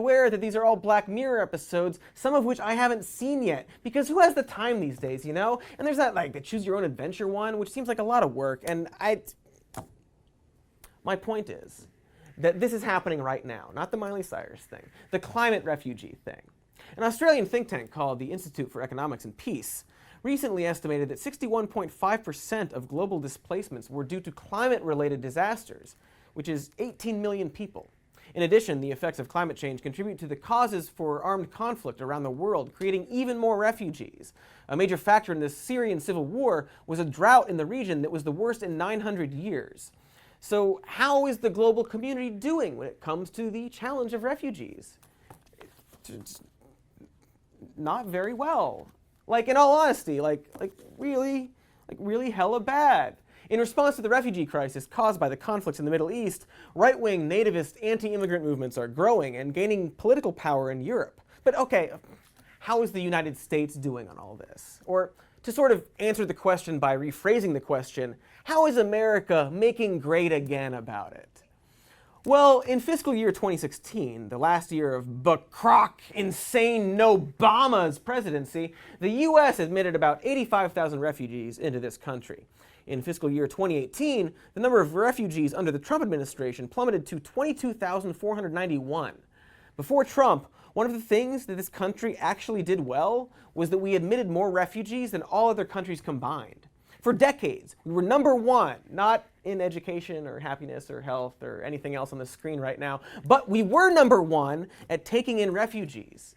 aware that these are all Black Mirror episodes, some of which I haven't seen yet, because who has the time these days, you know? And there's that, like, the Choose Your Own Adventure one, which seems like a lot of work, and my point is that this is happening right now, not the Miley Cyrus thing, the climate refugee thing. An Australian think tank called the Institute for Economics and Peace recently estimated that 61.5% of global displacements were due to climate-related disasters, which is 18 million people. In addition, the effects of climate change contribute to the causes for armed conflict around the world, creating even more refugees. A major factor in the Syrian civil war was a drought in the region that was the worst in 900 years. So how is the global community doing when it comes to the challenge of refugees? It's not very well. Like, in all honesty, really hella bad. In response to the refugee crisis caused by the conflicts in the Middle East, right-wing nativist anti-immigrant movements are growing and gaining political power in Europe. But okay, how is the United States doing on all this? Or to sort of answer the question by rephrasing the question, how is America making great again about it? Well, in fiscal year 2016, the last year of Barack insane Obama's presidency, the U.S. admitted about 85,000 refugees into this country. In fiscal year 2018, the number of refugees under the Trump administration plummeted to 22,491. Before Trump, one of the things that this country actually did well was that we admitted more refugees than all other countries combined. For decades, we were number one, not in education or happiness or health or anything else on the screen right now, but we were number one at taking in refugees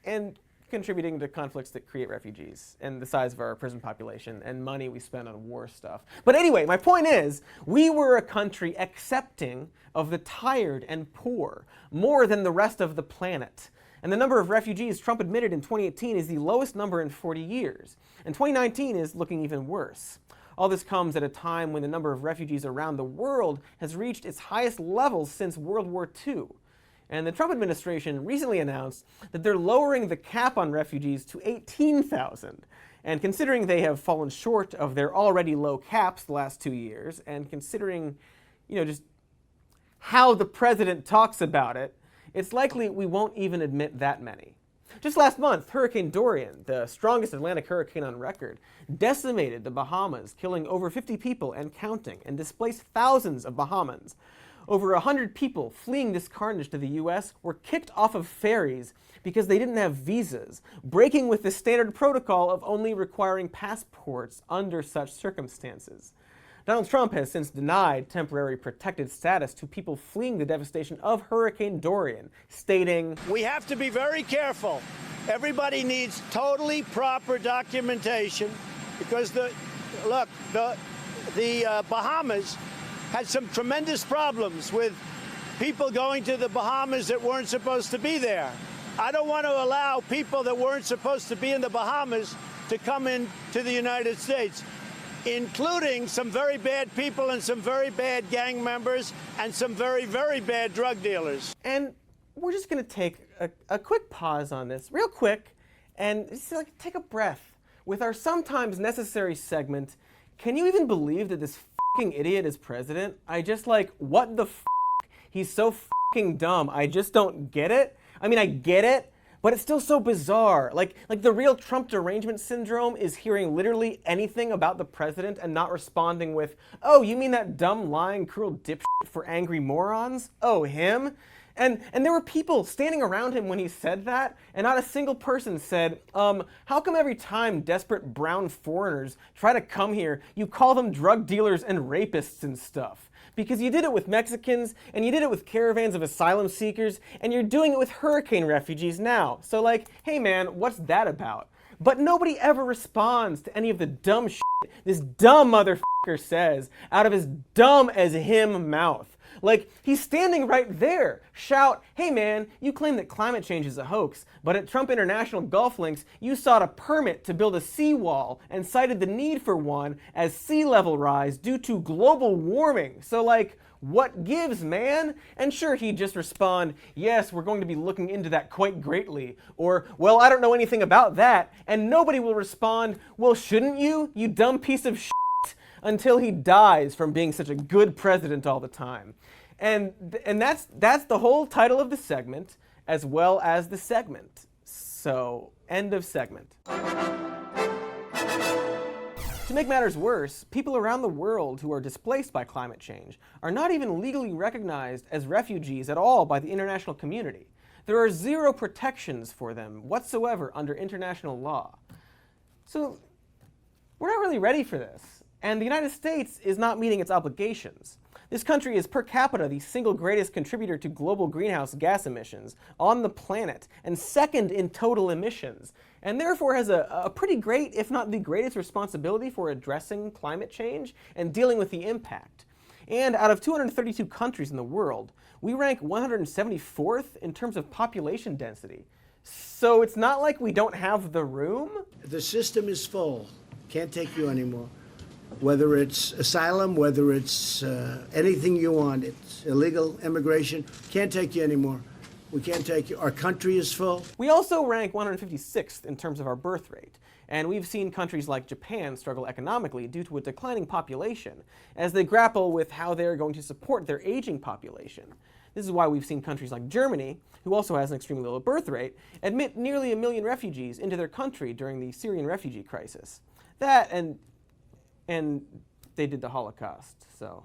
and contributing to conflicts that create refugees and the size of our prison population and money we spend on war stuff. But anyway, my point is, we were a country accepting of the tired and poor more than the rest of the planet. And the number of refugees Trump admitted in 2018 is the lowest number in 40 years. And 2019 is looking even worse. All this comes at a time when the number of refugees around the world has reached its highest levels since World War II. And the Trump administration recently announced that they're lowering the cap on refugees to 18,000. And considering they have fallen short of their already low caps the last 2 years, and considering, just how the president talks about it, it's likely we won't even admit that many. Just last month, Hurricane Dorian, the strongest Atlantic hurricane on record, decimated the Bahamas, killing over 50 people and counting, and displaced thousands of Bahamians. Over 100 people fleeing this carnage to the U.S. were kicked off of ferries because they didn't have visas, breaking with the standard protocol of only requiring passports under such circumstances. Donald Trump has since denied temporary protected status to people fleeing the devastation of Hurricane Dorian, stating, "We have to be very careful. Everybody needs totally proper documentation because the Bahamas had some tremendous problems with people going to the Bahamas that weren't supposed to be there. I don't want to allow people that weren't supposed to be in the Bahamas to come into the United States, including some very bad people and some very bad gang members and some very, very bad drug dealers." And we're just going to take a quick pause on this, real quick, and just take a breath. With our sometimes necessary segment, can you even believe that this fucking idiot is president? What the f***? He's so fucking dumb. I just don't get it. I mean, I get it, but it's still so bizarre. Like the real Trump derangement syndrome is hearing literally anything about the president and not responding with, "Oh, you mean that dumb, lying, cruel dipshit for angry morons? Oh, him?" And there were people standing around him when he said that, and not a single person said, how come every time desperate brown foreigners try to come here, you call them drug dealers and rapists and stuff? Because you did it with Mexicans, and you did it with caravans of asylum seekers, and you're doing it with hurricane refugees now. So hey man, what's that about? But nobody ever responds to any of the dumb shit this dumb motherfucker says out of his dumb as him mouth. He's standing right there. Shout, "Hey man, you claim that climate change is a hoax, but at Trump International Golf Links, you sought a permit to build a seawall and cited the need for one as sea level rise due to global warming. So what gives, man?" And sure, he'd just respond, "Yes, we're going to be looking into that quite greatly." Or, "Well, I don't know anything about that." And nobody will respond, "Well, shouldn't you, you dumb piece of shit?" Until he dies from being such a good president all the time. And that's the whole title of the segment. as well as the segment. So, end of segment. To make matters worse, people around the world who are displaced by climate change are not even legally recognized as refugees at all by the international community. There are zero protections for them whatsoever under international law. So, we're not really ready for this, and the United States is not meeting its obligations. This country is per capita the single greatest contributor to global greenhouse gas emissions on the planet, and second in total emissions, and therefore has a pretty great, if not the greatest, responsibility for addressing climate change and dealing with the impact. And out of 232 countries in the world, we rank 174th in terms of population density. So it's not like we don't have the room. The system is full. Can't take you anymore. Whether it's asylum, whether it's anything you want, it's illegal immigration, can't take you anymore. We can't take you. Our country is full. We also rank 156th in terms of our birth rate, and we've seen countries like Japan struggle economically due to a declining population as they grapple with how they're going to support their aging population. This is why we've seen countries like Germany, who also has an extremely low birth rate, admit nearly 1 million refugees into their country during the Syrian refugee crisis. That and they did the Holocaust, so.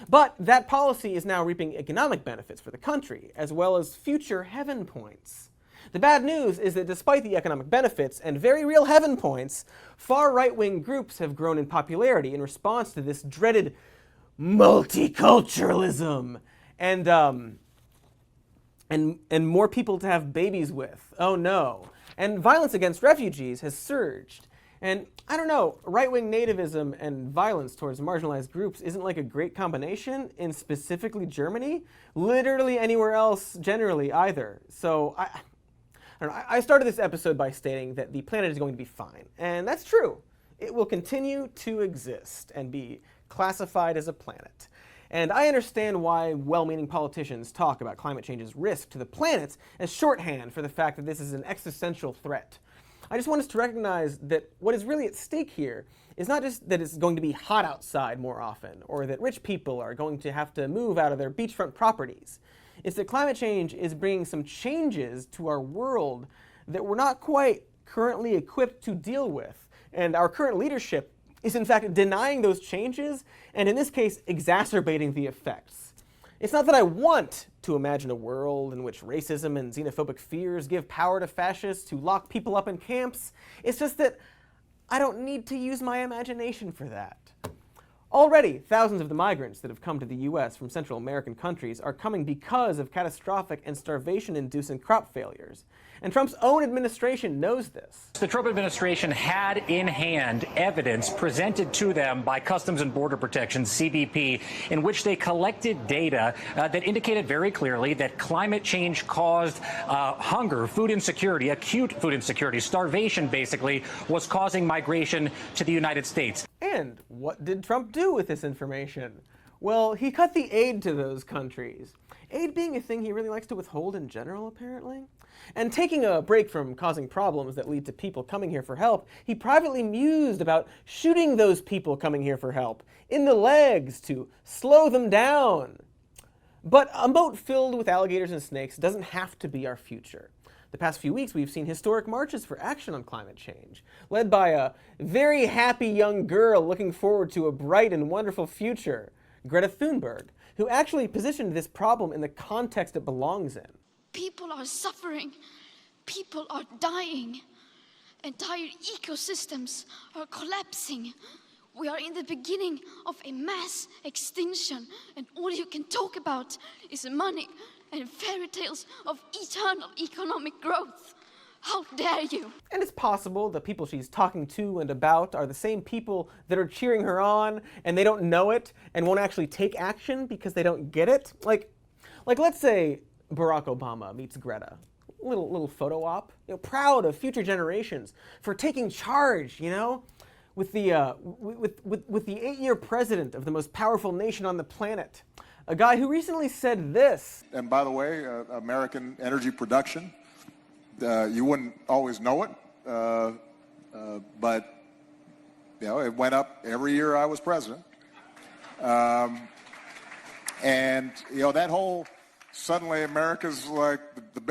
But that policy is now reaping economic benefits for the country, as well as future heaven points. The bad news is that despite the economic benefits and very real heaven points, far right-wing groups have grown in popularity in response to this dreaded multiculturalism and more people to have babies with. Oh no. And violence against refugees has surged. And I don't know, right-wing nativism and violence towards marginalized groups isn't like a great combination in specifically Germany, literally anywhere else generally either. So I don't know, I started this episode by stating that the planet is going to be fine, and that's true. It will continue to exist and be classified as a planet. And I understand why well-meaning politicians talk about climate change's risk to the planet as shorthand for the fact that this is an existential threat. I just want us to recognize that what is really at stake here is not just that it's going to be hot outside more often, or that rich people are going to have to move out of their beachfront properties. It's that climate change is bringing some changes to our world that we're not quite currently equipped to deal with. And our current leadership is in fact denying those changes, and in this case, exacerbating the effects. It's not that I want to imagine a world in which racism and xenophobic fears give power to fascists to lock people up in camps. It's just that I don't need to use my imagination for that. Already, thousands of the migrants that have come to the US from Central American countries are coming because of catastrophic and starvation-inducing crop failures. And Trump's own administration knows this. The Trump administration had in hand evidence presented to them by Customs and Border Protection, CBP, in which they collected data that indicated very clearly that climate change caused hunger, food insecurity, acute food insecurity, starvation basically, was causing migration to the United States. And what did Trump do with this information? Well, he cut the aid to those countries. Aid being a thing he really likes to withhold in general, apparently. And taking a break from causing problems that lead to people coming here for help, he privately mused about shooting those people coming here for help in the legs to slow them down. But a boat filled with alligators and snakes doesn't have to be our future. The past few weeks, we've seen historic marches for action on climate change, led by a very happy young girl looking forward to a bright and wonderful future, Greta Thunberg, who actually positioned this problem in the context it belongs in. People are suffering. People are dying. Entire ecosystems are collapsing. We are in the beginning of a mass extinction, and all you can talk about is money and fairy tales of eternal economic growth. How dare you? And it's possible the people she's talking to and about are the same people that are cheering her on, and they don't know it and won't actually take action because they don't get it. Like let's say Barack Obama meets Greta. Little photo op. Proud of future generations for taking charge, with the 8-year president of the most powerful nation on the planet. A guy who recently said this. And by the way, American energy production, you wouldn't always know it, but it went up every year I was president. And that whole suddenly America's like the big